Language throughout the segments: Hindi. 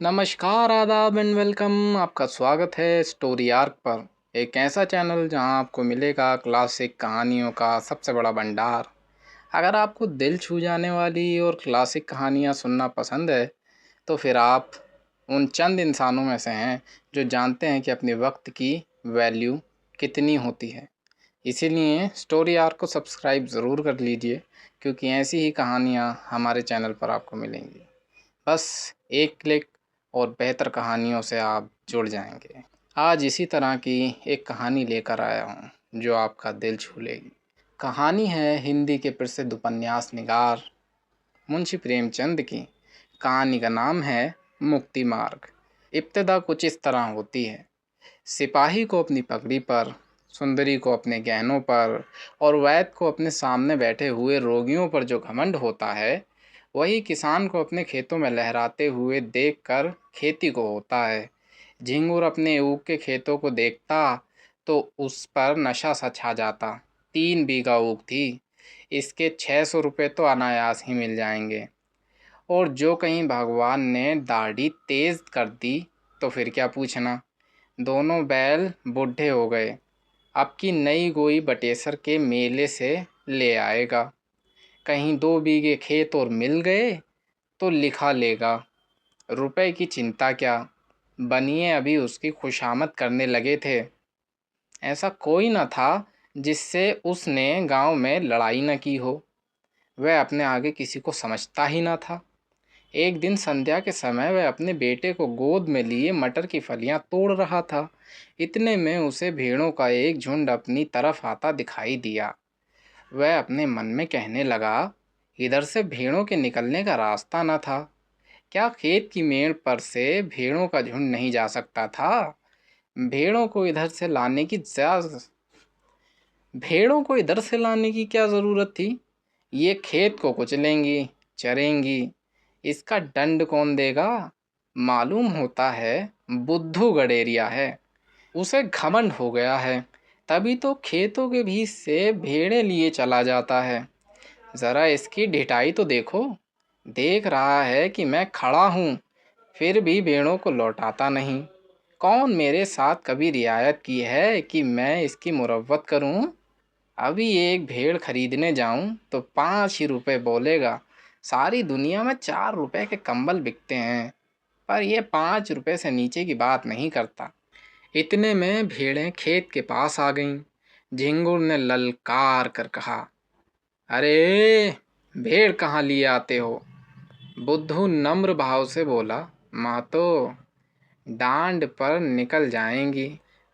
नमस्कार, आदाब एंड वेलकम। आपका स्वागत है स्टोरी आर्क पर, एक ऐसा चैनल जहां आपको मिलेगा क्लासिक कहानियों का सबसे बड़ा भंडार। अगर आपको दिल छू जाने वाली और क्लासिक कहानियां सुनना पसंद है, तो फिर आप उन चंद इंसानों में से हैं जो जानते हैं कि अपने वक्त की वैल्यू कितनी होती है। इसीलिए स्टोरी आर्क को सब्सक्राइब ज़रूर कर लीजिए, क्योंकि ऐसी ही कहानियाँ हमारे चैनल पर आपको मिलेंगी। बस एक क्लिक और बेहतर कहानियों से आप जुड़ जाएंगे। आज इसी तरह की एक कहानी लेकर आया हूँ जो आपका दिल छू लेगी। कहानी है हिंदी के प्रसिद्ध उपन्यास निगार मुंशी प्रेमचंद की। कहानी का नाम है मुक्ति मार्ग। इब्तिदा कुछ इस तरह होती है। सिपाही को अपनी पगड़ी पर, सुंदरी को अपने गहनों पर और वैद्य को अपने सामने बैठे हुए रोगियों पर जो घमंड होता है, वही किसान को अपने खेतों में लहराते हुए देखकर खेती को होता है। झिंगुर अपने ऊख के खेतों को देखता तो उस पर नशा सा छा जाता। 3 बीघा ऊख थी, इसके 600 रुपये तो अनायास ही मिल जाएंगे। और जो कहीं भगवान ने दाढ़ी तेज कर दी तो फिर क्या पूछना। दोनों बैल बूढ़े हो गए। अब की नई गोई बटेसर के मेले से ले आएगा। कहीं 2 बीघे खेत और मिल गए तो लिखा लेगा। रुपए की चिंता क्या, बनिए अभी उसकी खुशामद करने लगे थे। ऐसा कोई न था जिससे उसने गांव में लड़ाई न की हो। वह अपने आगे किसी को समझता ही न था। एक दिन संध्या के समय वह अपने बेटे को गोद में लिए मटर की फलियां तोड़ रहा था। इतने में उसे भेड़ों का एक झुंड अपनी तरफ आता दिखाई दिया। वह अपने मन में कहने लगा, इधर से भेड़ों के निकलने का रास्ता न था। क्या खेत की मेड़ पर से भेड़ों का झुंड नहीं जा सकता था? भेड़ों को इधर से लाने की भेड़ों को इधर से लाने की क्या ज़रूरत थी? ये खेत को कुचलेंगी, चरेंगी, इसका दंड कौन देगा? मालूम होता है बुद्धू गडेरिया है, उसे घमंड हो गया है, तभी तो खेतों के बीच से भेड़ें लिए चला जाता है। ज़रा इसकी ढिठाई तो देखो। देख रहा है कि मैं खड़ा हूँ, फिर भी भेड़ों को लौटाता नहीं। कौन मेरे साथ कभी रियायत की है कि मैं इसकी मुरव्वत करूँ? अभी एक भेड़ खरीदने जाऊं तो 5 ही रुपए बोलेगा। सारी दुनिया में 4 रुपए के कंबल बिकते हैं, पर यह 5 रुपए से नीचे की बात नहीं करता। इतने में भेड़ें खेत के पास आ गईं। झिंगुर ने ललकार कर कहा, अरे भेड़ कहाँ लिए आते हो? बुद्धू नम्र भाव से बोला, माँ तो डांड पर निकल जाएंगी,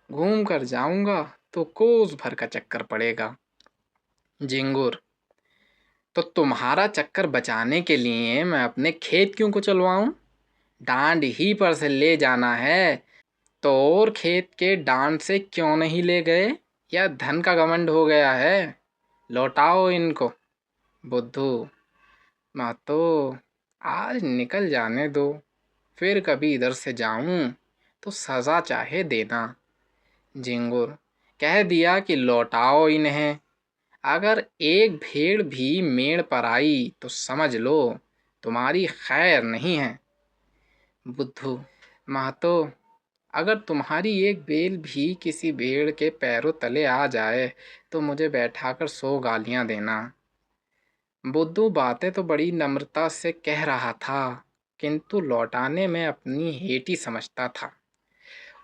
घूम कर जाऊंगा तो कोस भर का चक्कर पड़ेगा। झिंगुर, तो तुम्हारा चक्कर बचाने के लिए मैं अपने खेत क्यों को चलवाऊं? डांड ही पर से ले जाना है तो और खेत के डांड से क्यों नहीं ले गए? या धन का घमंड हो गया है? लौटाओ इनको। बुद्धू, मैं तो आज निकल जाने दो, फिर कभी इधर से जाऊं तो सजा चाहे देना। झिंगुर, कह दिया कि लौटाओ इन्हें। अगर एक भेड़ भी मेड़ पर आई तो समझ लो तुम्हारी खैर नहीं है। बुद्धू, महतो, अगर तुम्हारी एक बेल भी किसी भेड़ के पैरों तले आ जाए तो मुझे बैठाकर 100 गालियां देना। बुद्धू बातें तो बड़ी नम्रता से कह रहा था, किंतु लौटाने में अपनी हेटी समझता था।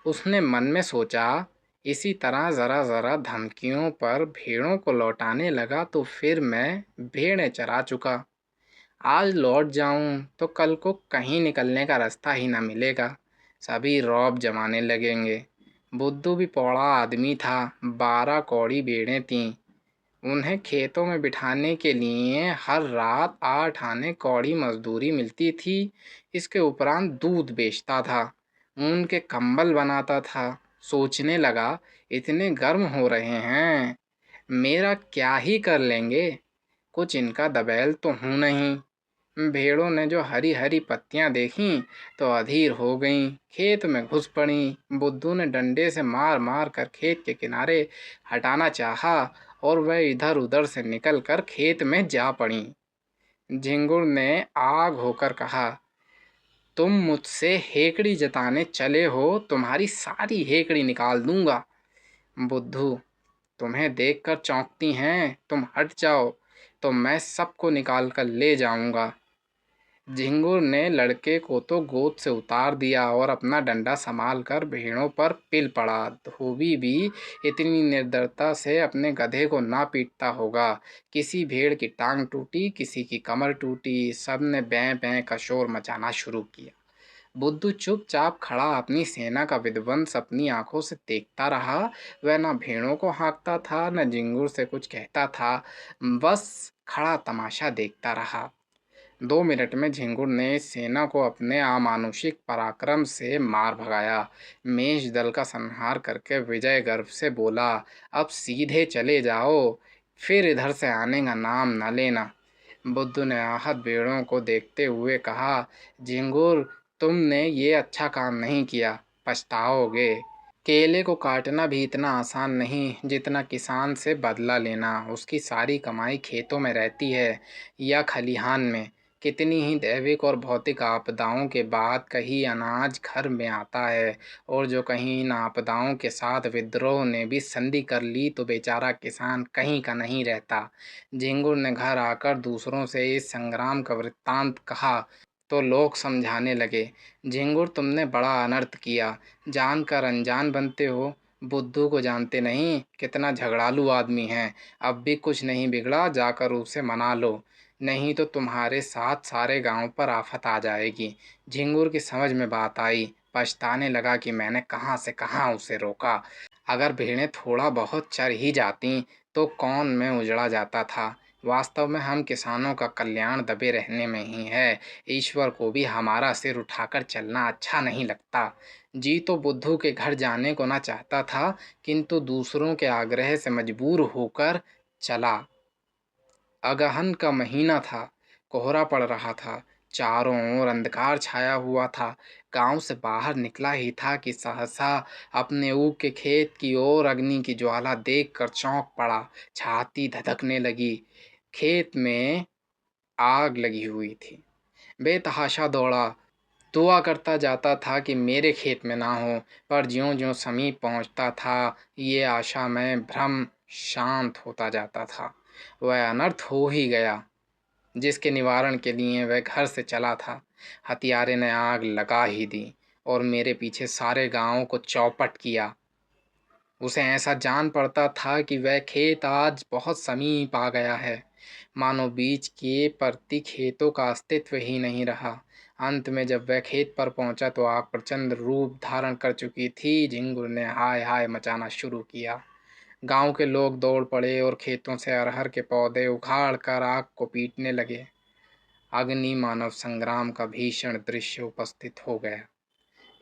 उसने मन में सोचा, इसी तरह ज़रा ज़रा धमकियों पर भेड़ों को लौटाने लगा तो फिर मैं भेड़ें चरा चुका। आज लौट जाऊं तो कल को कहीं निकलने का रास्ता ही ना मिलेगा। सभी रौब जमाने लगेंगे। बुद्धू भी पौड़ा आदमी था। 12 कौड़ी भेड़ें थीं। उन्हें खेतों में बिठाने के लिए हर रात 8 आने कौड़ी मजदूरी मिलती थी। इसके उपरांत दूध बेचता था, ऊन के कंबल बनाता था। सोचने लगा, इतने गर्म हो रहे हैं, मेरा क्या ही कर लेंगे? कुछ इनका दबैल तो हूँ नहीं। भेड़ों ने जो हरी हरी पत्तियां देखीं तो अधीर हो गईं, खेत में घुस पड़ीं। बुद्धू ने डंडे से मार मार कर खेत के किनारे हटाना चाहा और वह इधर उधर से निकलकर खेत में जा पड़ी। झिंगुर ने आग होकर कहा, तुम मुझसे हेकड़ी जताने चले हो, तुम्हारी सारी हेकड़ी निकाल दूंगा। बुद्धू, तुम्हें देखकर चौंकती हैं, तुम हट जाओ तो मैं सबको निकाल कर ले जाऊंगा। झिंगुर ने लड़के को तो गोद से उतार दिया और अपना डंडा संभाल कर भेड़ों पर पिल पड़ा। धोबी भी इतनी निर्दयता से अपने गधे को ना पीटता होगा। किसी भेड़ की टांग टूटी, किसी की कमर टूटी, सब ने बैं बैं का शोर मचाना शुरू किया। बुद्धू चुपचाप खड़ा अपनी सेना का विध्वंस अपनी आंखों से देखता रहा। वह न भेड़ों को हाँकता था, न झिंगुर से कुछ कहता था, बस खड़ा तमाशा देखता रहा। 2 मिनट में झिंगुर ने सेना को अपने अमानुषिक पराक्रम से मार भगाया। मेष दल का संहार करके विजय गर्व से बोला, अब सीधे चले जाओ, फिर इधर से आने का नाम न लेना। बुद्धू ने आहत भेड़ों को देखते हुए कहा, झिंगुर, तुमने ये अच्छा काम नहीं किया, पछताओगे। केले को काटना भी इतना आसान नहीं जितना किसान से बदला लेना। उसकी सारी कमाई खेतों में रहती है या खलिहान में। कितनी ही दैविक और भौतिक आपदाओं के बाद कहीं अनाज घर में आता है, और जो कहीं इन आपदाओं के साथ विद्रोह ने भी संधि कर ली तो बेचारा किसान कहीं का नहीं रहता। झिंगुर ने घर आकर दूसरों से इस संग्राम का वृत्तांत कहा तो लोग समझाने लगे, झिंगुर, तुमने बड़ा अनर्थ किया, जानकर अनजान बनते हो। बुद्धू को जानते नहीं, कितना झगड़ालू आदमी है। अब भी कुछ नहीं बिगड़ा, जाकर उसे मना लो, नहीं तो तुम्हारे साथ सारे गांव पर आफत आ जाएगी। झिंगुर की समझ में बात आई, पछताने लगा कि मैंने कहाँ से कहाँ उसे रोका। अगर भेड़ें थोड़ा बहुत चर ही जाती तो कौन में उजड़ा जाता था। वास्तव में हम किसानों का कल्याण दबे रहने में ही है। ईश्वर को भी हमारा सिर उठाकर चलना अच्छा नहीं लगता। जी तो बुद्धू के घर जाने को ना चाहता था, किंतु दूसरों के आग्रह से मजबूर होकर चला। अगहन का महीना था, कोहरा पड़ रहा था, चारों ओर अंधकार छाया हुआ था। गांव से बाहर निकला ही था कि सहसा अपने ऊख के खेत की ओर अग्नि की ज्वाला देखकर चौंक पड़ा। छाती धधकने लगी। खेत में आग लगी हुई थी। बेतहाशा दौड़ा, दुआ करता जाता था कि मेरे खेत में ना हो, पर ज्यों-ज्यों समीप पहुंचता था, ये आशामय भ्रम शांत होता जाता था। वह अनर्थ हो ही गया जिसके निवारण के लिए वह घर से चला था। हथियारे ने आग लगा ही दी और मेरे पीछे सारे गांव को चौपट किया। उसे ऐसा जान पड़ता था कि वह खेत आज बहुत समीप आ गया है, मानो बीच के परती खेतों का अस्तित्व ही नहीं रहा। अंत में जब वह खेत पर पहुंचा तो आग प्रचंड रूप धारण कर चुकी थी। झिंगुर ने हाय हाय मचाना शुरू किया। गांव के लोग दौड़ पड़े और खेतों से अरहर के पौधे उखाड़ कर आग को पीटने लगे। अग्नि मानव संग्राम का भीषण दृश्य उपस्थित हो गया।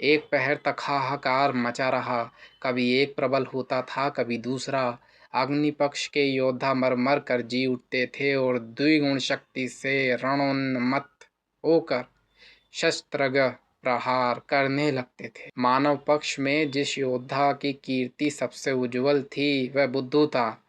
एक पहर तक हाहाकार मचा रहा। कभी एक प्रबल होता था, कभी दूसरा। अग्नि पक्ष के योद्धा मर मर कर जी उठते थे और द्विगुण शक्ति से रणोन्मत्त होकर शस्त्रगह प्रहार करने लगते थे। मानव पक्ष में जिस योद्धा की कीर्ति सबसे उज्जवल थी वह बुद्धू था।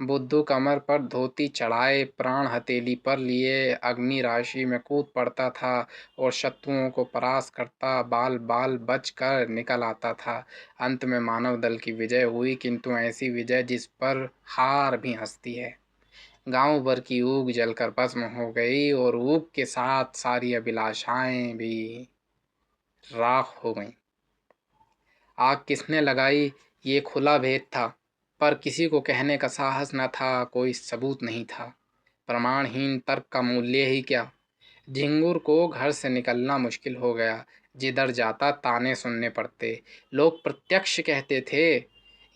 बुद्धू कमर पर धोती चढ़ाए प्राण हथेली पर लिए अग्नि राशि में कूद पड़ता था और शत्रुओं को परास्त करता बाल बाल बच कर निकल आता था। अंत में मानव दल की विजय हुई, किंतु ऐसी विजय जिस पर हार भी हंसती है। गांव भर की ऊख जलकर भस्म हो गई और ऊख के साथ सारी अभिलाषाएं भी राख हो गईं। आग किसने लगाई ये खुला भेद था, पर किसी को कहने का साहस न था। कोई सबूत नहीं था। प्रमाणहीन तर्क का मूल्य ही क्या। झिंगुर को घर से निकलना मुश्किल हो गया। जिधर जाता ताने सुनने पड़ते। लोग प्रत्यक्ष कहते थे,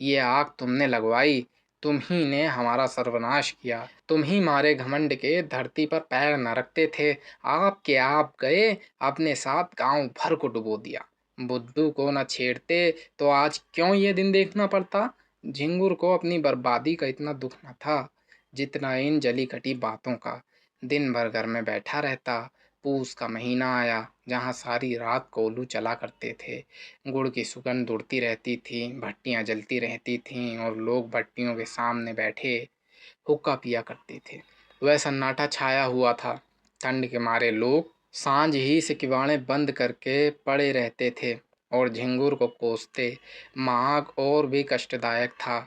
ये आग तुमने लगवाई, तुम ही ने हमारा सर्वनाश किया, तुम ही मारे घमंड के धरती पर पैर न रखते थे, आप के आप गए, अपने साथ गांव भर को डुबो दिया। बुद्धू को न छेड़ते तो आज क्यों ये दिन देखना पड़ता। झिंगुर को अपनी बर्बादी का इतना दुख न था जितना इन जली कटी बातों का। दिन भर घर में बैठा रहता। पूस का महीना आया, जहाँ सारी रात कोल्हू चला करते थे। गुड़ की सुगंध उड़ती रहती थी, भट्टियाँ जलती रहती थीं और लोग भट्टियों के सामने बैठे हुक्का पिया करते थे। वह सन्नाटा छाया हुआ था। ठंड के मारे लोग सांझ ही से किवाड़े बंद करके पड़े रहते थे और झिंगुर को कोसते। माघ और भी कष्टदायक था।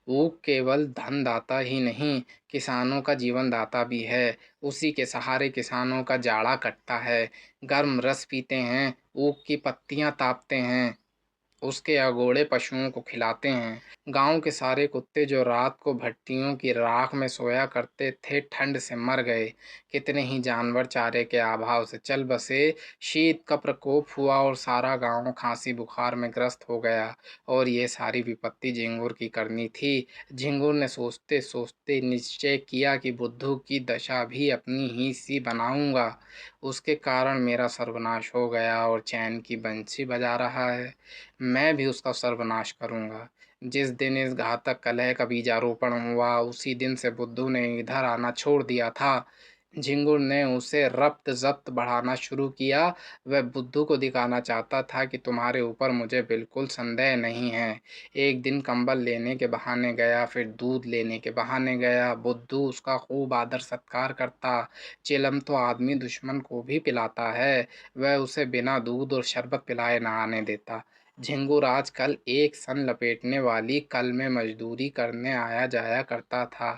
वो केवल धन दाता ही नहीं, किसानों का जीवन दाता भी है। उसी के सहारे किसानों का जाड़ा कटता है, गर्म रस पीते हैं, ऊख की पत्तियां तापते हैं, उसके अगोड़े पशुओं को खिलाते हैं। गांव के सारे कुत्ते जो रात को भट्टियों की राख में सोया करते थे, ठंड से मर गए। कितने ही जानवर चारे के अभाव से चल बसे। शीत का प्रकोप हुआ और सारा गांव खांसी बुखार में ग्रस्त हो गया। और ये सारी विपत्ति झिंगुर की करनी थी। झिंगुर ने सोचते सोचते निश्चय किया कि बुद्धू की दशा भी अपनी ही सी बनाऊंगा। उसके कारण मेरा सर्वनाश हो गया और चैन की बंसी बजा रहा है। मैं भी उसका सर्वनाश करूंगा। जिस दिन इस घातक कलह का बीजारोपण हुआ, उसी दिन से बुद्धू ने इधर आना छोड़ दिया था। झिंगुर ने उसे रफ्त जब्त बढ़ाना शुरू किया। वह बुद्धू को दिखाना चाहता था कि तुम्हारे ऊपर मुझे बिल्कुल संदेह नहीं है। एक दिन कंबल लेने के बहाने गया, फिर दूध लेने के बहाने गया। बुद्धू उसका खूब आदर सत्कार करता। चिलम तो आदमी दुश्मन को भी पिलाता है। वह उसे बिना दूध और शरबत पिलाए नहाने देता। झिंगुर आजकल एक सन लपेटने वाली कल में मजदूरी करने आया जाया करता था।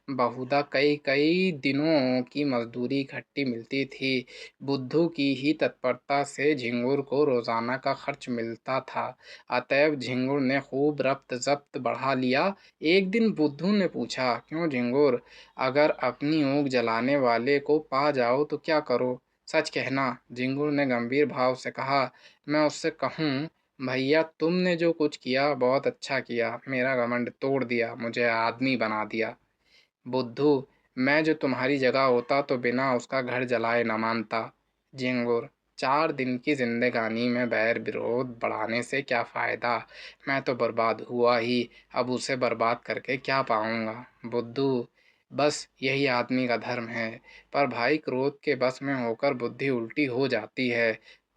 बहुधा कई कई दिनों की मजदूरी इकट्ठी मिलती थी। बुद्धू की ही तत्परता से झिंगुर को रोजाना का खर्च मिलता था। अतएव झिंगुर ने खूब रफ्त जब्त बढ़ा लिया। एक दिन बुद्धू ने पूछा, क्यों झिंगुर, अगर अपनी ऊँग जलाने वाले को पा जाओ तो क्या करो? सच कहना। झिंगुर ने गंभीर भाव से कहा। मैं उससे कहूँ, भैया तुमने जो कुछ किया बहुत अच्छा किया, मेरा घमंड तोड़ दिया, मुझे आदमी बना दिया। बुद्धू, मैं जो तुम्हारी जगह होता तो बिना उसका घर जलाए न मानता। झिंगुर, 4 दिन की जिंदगानी में बैर विरोध बढ़ाने से क्या फायदा? मैं तो बर्बाद हुआ ही, अब उसे बर्बाद करके क्या पाऊंगा? बुद्धू, बस यही आदमी का धर्म है। पर भाई, क्रोध के बस में होकर बुद्धि उल्टी हो जाती है।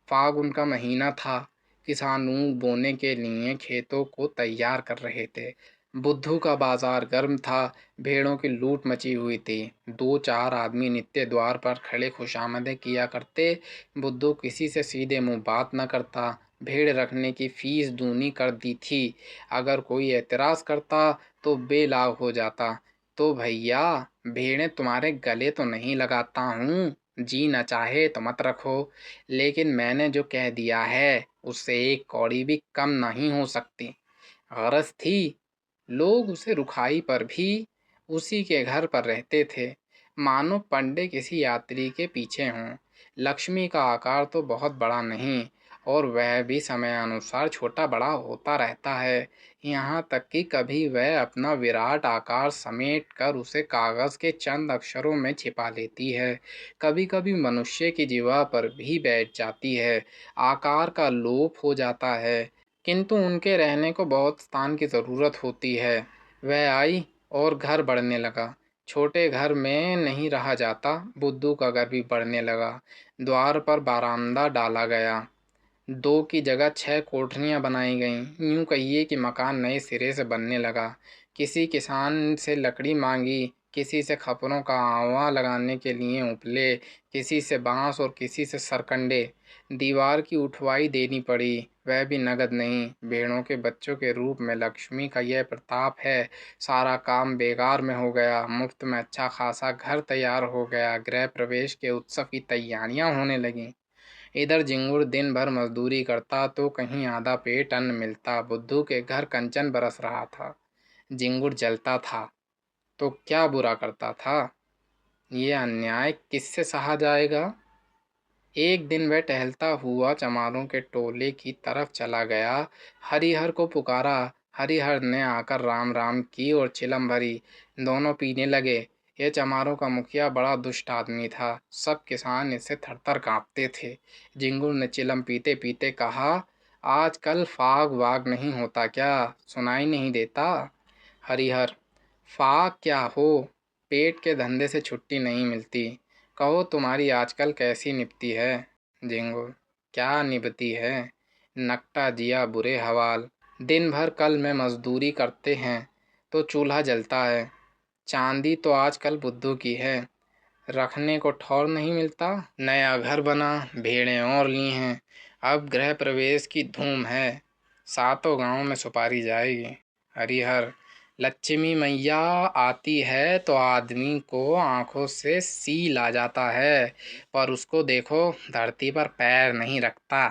फागुन का महीना था। किसान ऊँग बोने के लिए खेतों को तैयार कर रहे थे। बुद्धू का बाजार गर्म था। भेड़ों की लूट मची हुई थी। 2-4 आदमी नित्य द्वार पर खड़े खुशामदें किया करते। बुद्धू किसी से सीधे मुंह बात न करता। भेड़ रखने की फीस दूनी कर दी थी। अगर कोई एतराज करता तो बेलाग हो जाता। तो भैया, भेड़ें तुम्हारे गले तो नहीं लगाता हूँ, जी न चाहे तो मत रखो, लेकिन मैंने जो कह दिया है उससे एक कौड़ी भी कम नहीं हो सकती। गरज थी। लोग उसे रुखाई पर भी उसी के घर पर रहते थे, मानो पंडे किसी यात्री के पीछे हों। लक्ष्मी का आकार तो बहुत बड़ा नहीं, और वह भी समयानुसार छोटा बड़ा होता रहता है। यहाँ तक कि कभी वह अपना विराट आकार समेट कर उसे कागज के चंद अक्षरों में छिपा लेती है। कभी कभी मनुष्य की जीवा पर भी बैठ जाती है। आकार का लोप हो जाता है, किंतु उनके रहने को बहुत स्थान की ज़रूरत होती है। वह आई और घर बढ़ने लगा। छोटे घर में नहीं रहा जाता। बुद्धू का घर भी बढ़ने लगा। द्वार पर बारांदा डाला गया। 2 की जगह 6 कोठरियाँ बनाई गईं। यूँ कहिए कि मकान नए सिरे से बनने लगा। किसी किसान से लकड़ी मांगी, किसी से खपरों का आंवा लगाने के लिए उपले, किसी से बांस और किसी से सरकंडे। दीवार की उठवाई देनी पड़ी, वह भी नगद नहीं, भेड़ों के बच्चों के रूप में। लक्ष्मी का यह प्रताप है। सारा काम बेगार में हो गया। मुफ्त में अच्छा खासा घर तैयार हो गया। गृह प्रवेश के उत्सव की तैयारियां होने लगीं। इधर झिंगुर दिन भर मजदूरी करता तो कहीं आधा पेट अन्न मिलता। बुद्धू के घर कंचन बरस रहा था। झिंगुर जलता था तो क्या बुरा करता था? ये अन्याय किससे सहा जाएगा? एक दिन वह टहलता हुआ चमारों के टोले की तरफ चला गया। हरिहर को पुकारा। हरिहर ने आकर राम राम की और चिलम भरी। दोनों पीने लगे। यह चमारों का मुखिया बड़ा दुष्ट आदमी था। सब किसान इससे थरथर कांपते थे। झिंगुर ने चिलम पीते पीते कहा, आजकल फाग वाग नहीं होता क्या? सुनाई नहीं देता? हरिहर, फाग क्या हो, पेट के धंधे से छुट्टी नहीं मिलती। कहो तुम्हारी आजकल कैसी निपटी है? झिंगुर, क्या निभती है, नकटा जिया बुरे हवाल। दिन भर कल में मजदूरी करते हैं तो चूल्हा जलता है। चांदी तो आजकल बुद्धू की है। रखने को ठौर नहीं मिलता। नया घर बना, भेड़ें और ली हैं। अब गृह प्रवेश की धूम है। सातों गांव में सुपारी जाएगी। हरिहर, लक्ष्मी मैया आती है तो आदमी को आंखों से सील आ जाता है, पर उसको देखो धरती पर पैर नहीं रखता।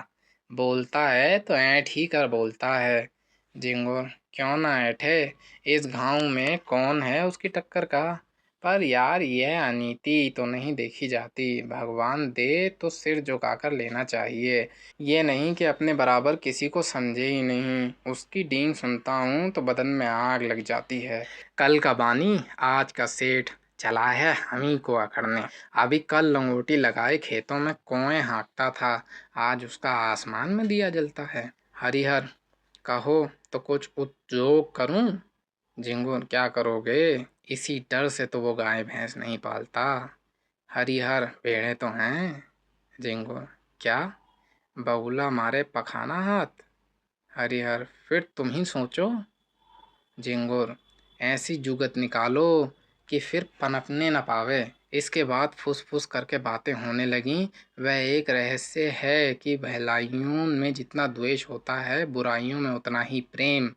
बोलता है तो ऐंठ ही कर बोलता है। झिंगुर, क्यों ना ऐठे, इस गांव में कौन है उसकी टक्कर का। पर यार यह अनीति तो नहीं देखी जाती। भगवान दे तो सिर झुकाकर लेना चाहिए, ये नहीं कि अपने बराबर किसी को समझे ही नहीं। उसकी डींग सुनता हूँ तो बदन में आग लग जाती है। कल का बानी आज का सेठ, चला है हम ही को अकड़ने। अभी कल लंगोटी लगाए खेतों में कौए हाँकता था, आज उसका आसमान में दिया जलता है। हरिहर, कहो तो कुछ उद्योग करूं। झिंगुर, क्या करोगे, इसी डर से तो वो गाय भैंस नहीं पालता। हरिहर, भेड़ें तो हैं। झिंगुर, क्या, बगुला मारे पखाना हाथ। हरिहर, फिर तुम ही सोचो। झिंगुर, ऐसी जुगत निकालो कि फिर पनपने न पावे। इसके बाद फुस फुस करके बातें होने लगीं। वह एक रहस्य है कि भलाइयों में जितना द्वेष होता है, बुराइयों में उतना ही प्रेम।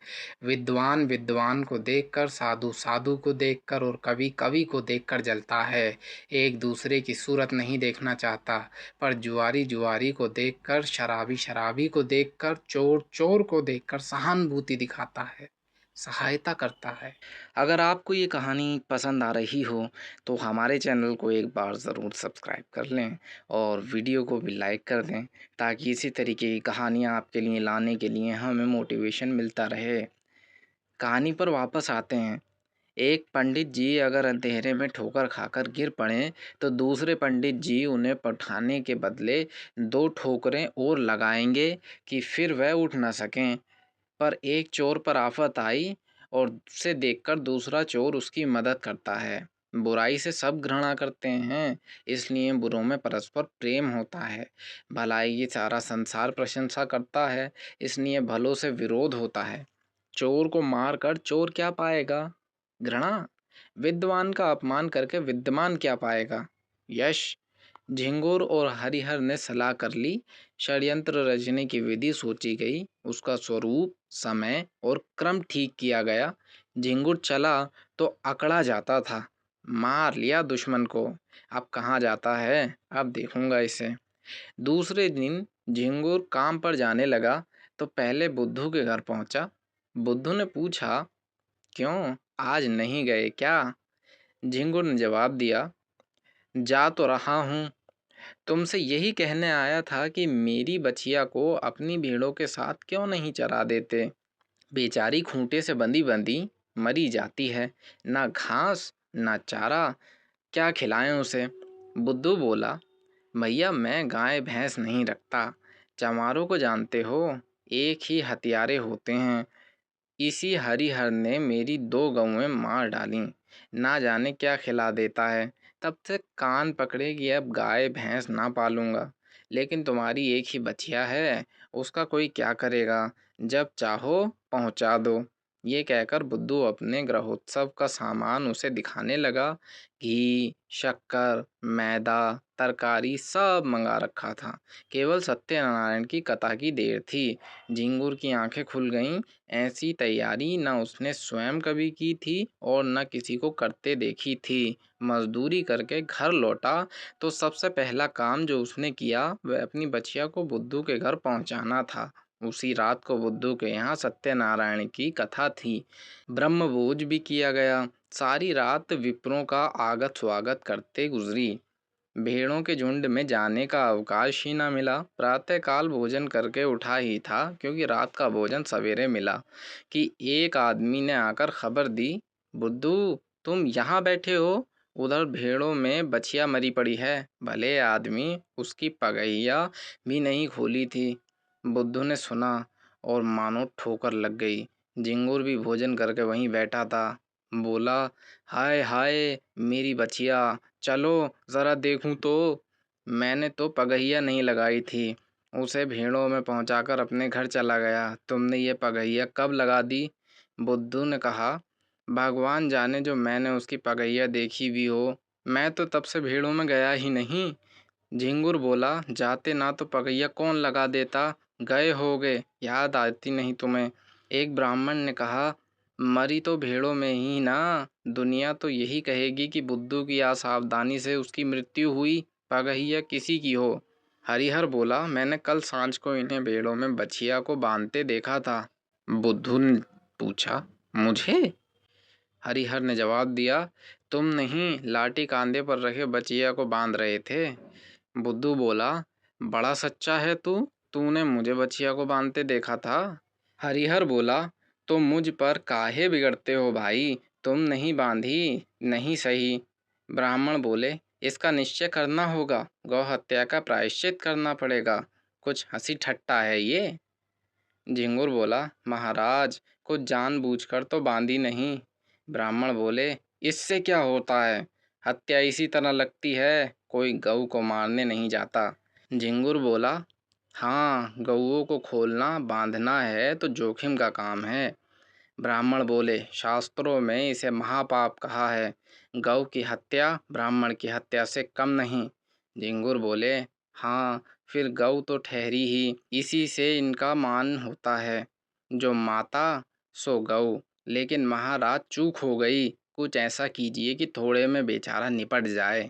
विद्वान विद्वान को देखकर, साधु साधु को देखकर और कवि कवि को देखकर जलता है। एक दूसरे की सूरत नहीं देखना चाहता, पर जुआरी जुआरी को देखकर, शराबी शराबी को देखकर, चोर चोर को देखकर सहानुभूति दिखाता है, सहायता करता है। अगर आपको ये कहानी पसंद आ रही हो तो हमारे चैनल को एक बार ज़रूर सब्सक्राइब कर लें और वीडियो को भी लाइक कर दें, ताकि इसी तरीके की कहानियाँ आपके लिए लाने के लिए हमें मोटिवेशन मिलता रहे। कहानी पर वापस आते हैं। एक पंडित जी अगर अंधेरे में ठोकर खाकर गिर पड़ें तो दूसरे पंडित जी उन्हें पठाने के बदले 2 ठोकरें और लगाएंगे कि फिर वह उठ न सकें। पर एक चोर पर आफत आई और उसे देखकर दूसरा चोर उसकी मदद करता है। बुराई से सब घृणा करते हैं, इसलिए बुरों में परस्पर प्रेम होता है। भलाई की सारा संसार प्रशंसा करता है, इसलिए भलों से विरोध होता है। चोर को मार कर चोर क्या पाएगा, घृणा। विद्वान का अपमान करके विद्यमान क्या पाएगा, यश। झिंगुर और हरिहर ने सलाह कर ली। षड्यंत्र रचने की विधि सोची गई, उसका स्वरूप, समय और क्रम ठीक किया गया। झिंगुर चला तो अकड़ा जाता था, मार लिया दुश्मन को। अब कहाँ जाता है, अब देखूंगा इसे। दूसरे दिन झिंगुर काम पर जाने लगा तो पहले बुद्धू के घर पहुंचा। बुद्धू ने पूछा, क्यों आज नहीं गए क्या। झिंगुर ने जवाब दिया, जा तो रहा हूँ, तुमसे यही कहने आया था कि मेरी बछिया को अपनी भेड़ों के साथ क्यों नहीं चरा देते। बेचारी खूंटे से बंधी बंधी मरी जाती है, ना घास ना चारा, क्या खिलाएं उसे। बुद्धू बोला, भैया मैं गाय भैंस नहीं रखता, चमारों को जानते हो, एक ही हथियारे होते हैं। इसी हरिहर ने मेरी 2 गऊएं मार डालीं, ना जाने क्या खिला देता है। तब से कान पकड़े कि अब गाय भैंस ना पालूंगा। लेकिन तुम्हारी एक ही बछिया है, उसका कोई क्या करेगा, जब चाहो पहुंचा दो। ये कहकर बुद्धू अपने गृहोत्सव का सामान उसे दिखाने लगा। घी, शक्कर, मैदा, तरकारी सब मंगा रखा था। केवल सत्यनारायण की कथा की देर थी। झिंगुर की आंखें खुल गईं। ऐसी तैयारी न उसने स्वयं कभी की थी और न किसी को करते देखी थी। मजदूरी करके घर लौटा तो सबसे पहला काम जो उसने किया वह अपनी बछिया को बुद्धू के घर पहुंचाना था। उसी रात को बुद्धू के यहाँ सत्यनारायण की कथा थी। ब्रह्मभोज भी किया गया। सारी रात विप्रों का आगत स्वागत करते गुजरी। भेड़ों के झुंड में जाने का अवकाश ही न मिला। प्रातःकाल भोजन करके उठा ही था, क्योंकि रात का भोजन सवेरे मिला, कि एक आदमी ने आकर खबर दी, बुद्धू तुम यहाँ बैठे हो, उधर भेड़ों में बछिया मरी पड़ी है। भले आदमी, उसकी पगहिया भी नहीं खोली थी। बुद्धू ने सुना और मानो ठोकर लग गई। झिंगुर भी भोजन करके वहीं बैठा था। बोला, हाय हाय मेरी बछिया, चलो ज़रा देखूं तो। मैंने तो पगहिया नहीं लगाई थी, उसे भेड़ों में पहुंचाकर अपने घर चला गया। तुमने ये पगहिया कब लगा दी। बुद्धू ने कहा, भगवान जाने जो मैंने उसकी पगहिया देखी भी हो मैं तो तब से भेड़ों में गया ही नहीं। झिंगुर बोला, जाते ना तो पगैया कौन लगा देता, गए होगे, याद आती नहीं तुम्हें। एक ब्राह्मण ने कहा, मरी तो भेड़ों में ही ना, दुनिया तो यही कहेगी कि बुद्धू की असावधानी से उसकी मृत्यु हुई, पगैया किसी की हो। हरिहर बोला, मैंने कल सांझ को इन्हें भेड़ों में बछिया को बांधते देखा था। बुद्धू ने पूछा, मुझे? हरिहर ने जवाब दिया, तुम नहीं, लाठी कांधे पर रखे बचिया को बांध रहे थे। बुद्धू बोला, बड़ा सच्चा है तूने मुझे बचिया को बांधते देखा था। हरिहर बोला, तो मुझ पर काहे बिगड़ते हो भाई, तुम नहीं बांधी, नहीं सही। ब्राह्मण बोले, इसका निश्चय करना होगा, गौ हत्या का प्रायश्चित करना पड़ेगा, कुछ हंसी ठट्टा है ये। झिंगुर बोला, महाराज, कुछ जानबूझकर तो बांधी नहीं। ब्राह्मण बोले, इससे क्या होता है, हत्या इसी तरह लगती है, कोई गऊ को मारने नहीं जाता। झिंगुर बोला, हाँ, गऊओं को खोलना बांधना है तो जोखिम का काम है। ब्राह्मण बोले, शास्त्रों में इसे महापाप कहा है, गौ की हत्या ब्राह्मण की हत्या से कम नहीं। झिंगुर बोले, हाँ, फिर गौ तो ठहरी ही, इसी से इनका मान होता है, जो माता सो गौ। लेकिन महाराज, चूक हो गई, कुछ ऐसा कीजिए कि थोड़े में बेचारा निपट जाए।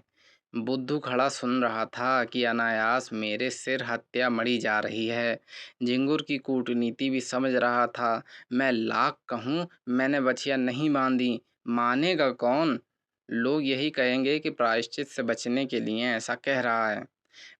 बुद्धू खड़ा सुन रहा था कि अनायास मेरे सिर हत्या मरी जा रही है। झिंगुर की कूटनीति भी समझ रहा था। मैं लाख कहूँ, मैंने बछिया नहीं बांधी, मानेगा कौन? लोग यही कहेंगे कि प्रायश्चित से बचने के लिए ऐसा कह रहा है।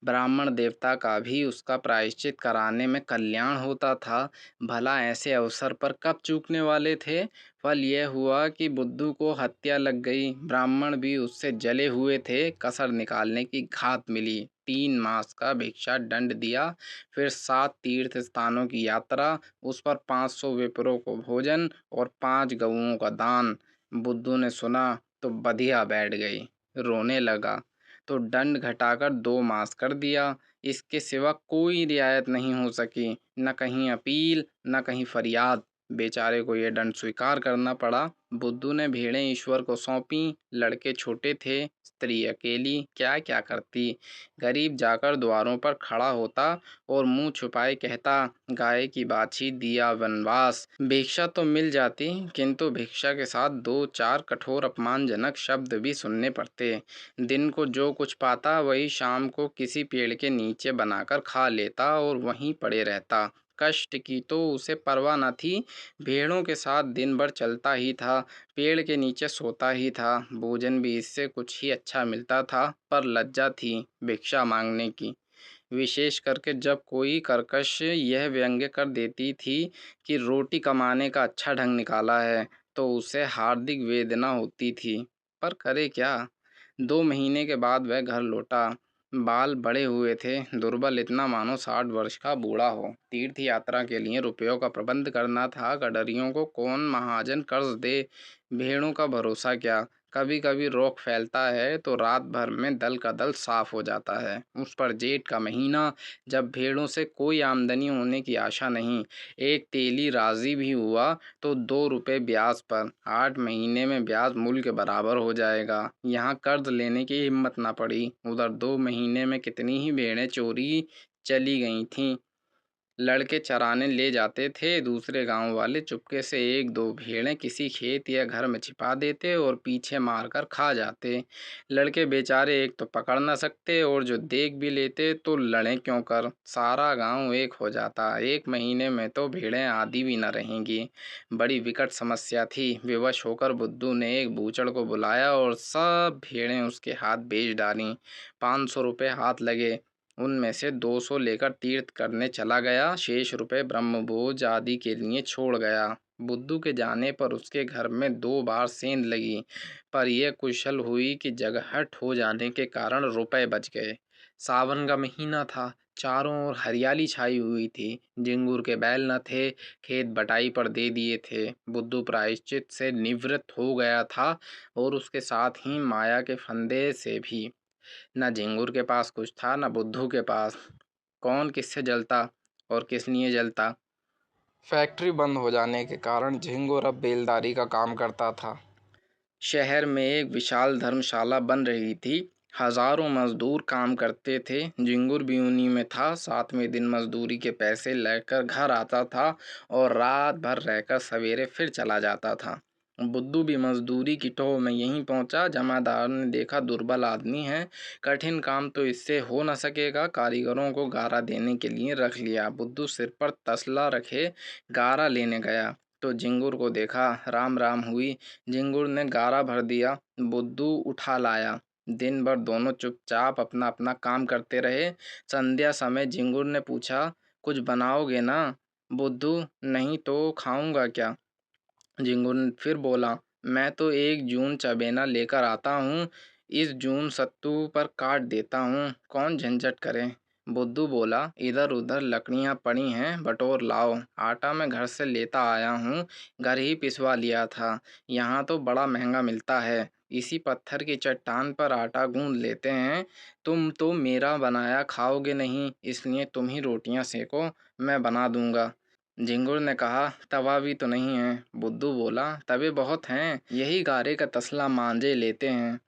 ब्राह्मण देवता का भी उसका प्रायश्चित कराने में कल्याण होता था। भला ऐसे अवसर पर कब चूकने वाले थे? फल यह हुआ कि बुद्धू को हत्या लग गई। ब्राह्मण भी उससे जले हुए थे। कसर निकालने की घात मिली। 3 मास का भिक्षा दंड दिया, फिर 7 तीर्थ स्थानों की यात्रा, उस पर 500 विप्रों को भोजन और 5 गऊओं का दान। बुद्धू ने सुना तो बधिया बैठ गई, रोने लगा। तो दंड घटाकर 2 मास कर दिया। इसके सिवा कोई रियायत नहीं हो सकी, न कहीं अपील न कहीं फरियाद। बेचारे को यह दंड स्वीकार करना पड़ा। बुद्धू ने भेड़ें ईश्वर को सौंपी। लड़के छोटे थे, स्त्री अकेली क्या क्या करती। गरीब जाकर द्वारों पर खड़ा होता और मुंह छुपाए कहता, गाय की बाछी दिया वनवास। भिक्षा तो मिल जाती, किंतु भिक्षा के साथ 2-4 कठोर अपमानजनक शब्द भी सुनने पड़ते। दिन को जो कुछ पाता वही शाम को किसी पेड़ के नीचे बनाकर खा लेता और वहीं पड़े रहता। कष्ट की तो उसे परवाह न थी। भेड़ों के साथ दिन भर चलता ही था, पेड़ के नीचे सोता ही था। भोजन भी इससे कुछ ही अच्छा मिलता था, पर लज्जा थी भिक्षा मांगने की। विशेष करके जब कोई कर्कश यह व्यंग्य कर देती थी कि रोटी कमाने का अच्छा ढंग निकाला है, तो उसे हार्दिक वेदना होती थी। पर करे क्या? 2 महीने के बाद वह घर लौटा। बाल बड़े हुए थे, दुर्बल इतना मानो 60 वर्ष का बूढ़ा हो। तीर्थ यात्रा के लिए रुपयों का प्रबंध करना था। गडरियों को कौन महाजन कर्ज दे? भेड़ों का भरोसा क्या? कभी कभी रोग फैलता है तो रात भर में दल का दल साफ हो जाता है। उस पर जेठ का महीना, जब भेड़ों से कोई आमदनी होने की आशा नहीं। एक तेली राजी भी हुआ तो 2 रुपये ब्याज पर। 8 महीने में ब्याज मूल के बराबर हो जाएगा। यहाँ कर्ज लेने की हिम्मत न पड़ी। उधर 2 महीने में कितनी ही भेड़ें चोरी चली गई थीं। लड़के चराने ले जाते थे, दूसरे गांव वाले चुपके से 1-2 भेड़ें किसी खेत या घर में छिपा देते और पीछे मारकर खा जाते। लड़के बेचारे एक तो पकड़ न सकते और जो देख भी लेते तो लड़ें क्यों कर। सारा गांव एक हो जाता। 1 महीने में तो भेड़ें आधी भी न रहेंगी। बड़ी विकट समस्या थी। विवश होकर बुद्धू ने एक बूचड़ को बुलाया और सब भेड़ें उसके हाथ बेच डालीं। 500 रुपये हाथ लगे। उनमें से 200 लेकर तीर्थ करने चला गया। शेष रुपए ब्रह्मभोज आदि के लिए छोड़ गया। बुद्धू के जाने पर उसके घर में 2 बार सेंध लगी, पर यह कुशल हुई कि जगहट हो जाने के कारण रुपए बच गए। सावन का महीना था। चारों ओर हरियाली छाई हुई थी। झिंगुर के बैल न थे, खेत बटाई पर दे दिए थे। बुद्धू प्रायश्चित से निवृत्त हो गया था और उसके साथ ही माया के फंदे से भी। न झिंगुर के पास कुछ था न बुद्धू के पास। कौन किससे जलता और किस लिए जलता? फैक्ट्री बंद हो जाने के कारण झिंगुर अब बेलदारी का काम करता था। शहर में एक विशाल धर्मशाला बन रही थी। हजारों मजदूर काम करते थे। झिंगुर भी उन्हीं में था। 7वें दिन मजदूरी के पैसे लेकर घर आता था और रात भर रहकर सवेरे फिर चला जाता था। बुद्धू भी मजदूरी की टोह में यहीं पहुंचा। जमादार ने देखा दुर्बल आदमी है, कठिन काम तो इससे हो न सकेगा। कारीगरों को गारा देने के लिए रख लिया। बुद्धू सिर पर तसला रखे गारा लेने गया तो झिंगुर को देखा। राम राम हुई। झिंगुर ने गारा भर दिया, बुद्धू उठा लाया। दिन भर दोनों चुपचाप अपना अपना काम करते रहे। संध्या समय झिंगुर ने पूछा, कुछ बनाओगे ना? बुद्धू, नहीं तो खाऊंगा क्या? झिंगुर फिर बोला, मैं तो एक जून चबेना लेकर आता हूँ। इस जून सत्तू पर काट देता हूँ, कौन झंझट करे। बुद्धू बोला, इधर उधर लकड़ियाँ पड़ी हैं, बटोर लाओ। आटा मैं घर से लेता आया हूँ, घर ही पिसवा लिया था। यहाँ तो बड़ा महंगा मिलता है। इसी पत्थर की चट्टान पर आटा गूंद लेते हैं। तुम तो मेरा बनाया खाओगे नहीं, इसलिए तुम ही रोटियां सेको, मैं बना दूंगा। झिंगुर ने कहा, तवा भी तो नहीं है। बुद्धू बोला, तवे बहुत हैं, यही गारे का तसला मांझे लेते हैं।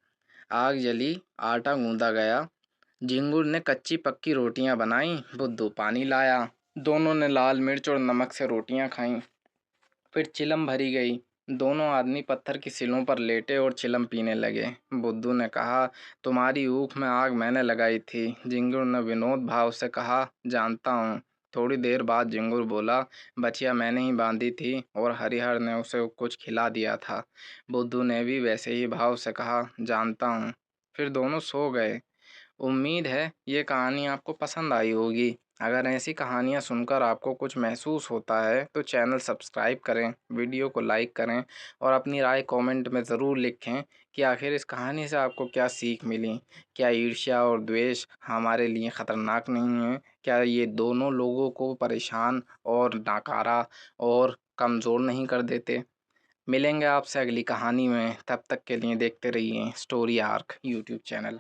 आग जली, आटा गूंदा गया। झिंगुर ने कच्ची पक्की रोटियां बनाई, बुद्धू पानी लाया। दोनों ने लाल मिर्च और नमक से रोटियां खाईं। फिर चिलम भरी गई। दोनों आदमी पत्थर की सिलों पर लेटे और चिलम पीने लगे। बुद्धू ने कहा, तुम्हारी ऊख में आग मैंने लगाई थी। झिंगुर ने विनोद भाव से कहा, जानता हूँ। थोड़ी देर बाद झिंगुर बोला, बचिया मैंने ही बांधी थी और हरिहर ने उसे कुछ खिला दिया था। बुद्धू ने भी वैसे ही भाव से कहा, जानता हूँ। फिर दोनों सो गए। उम्मीद है ये कहानी आपको पसंद आई होगी। अगर ऐसी कहानियाँ सुनकर आपको कुछ महसूस होता है तो चैनल सब्सक्राइब करें, वीडियो को लाइक करें और अपनी राय कमेंट में ज़रूर लिखें कि आखिर इस कहानी से आपको क्या सीख मिली। क्या ईर्ष्या और द्वेष हमारे लिए ख़तरनाक नहीं है? क्या ये दोनों लोगों को परेशान और नाकारा और कमज़ोर नहीं कर देते? मिलेंगे आपसे अगली कहानी में। तब तक के लिए देखते रहिए स्टोरी आर्क यूट्यूब चैनल।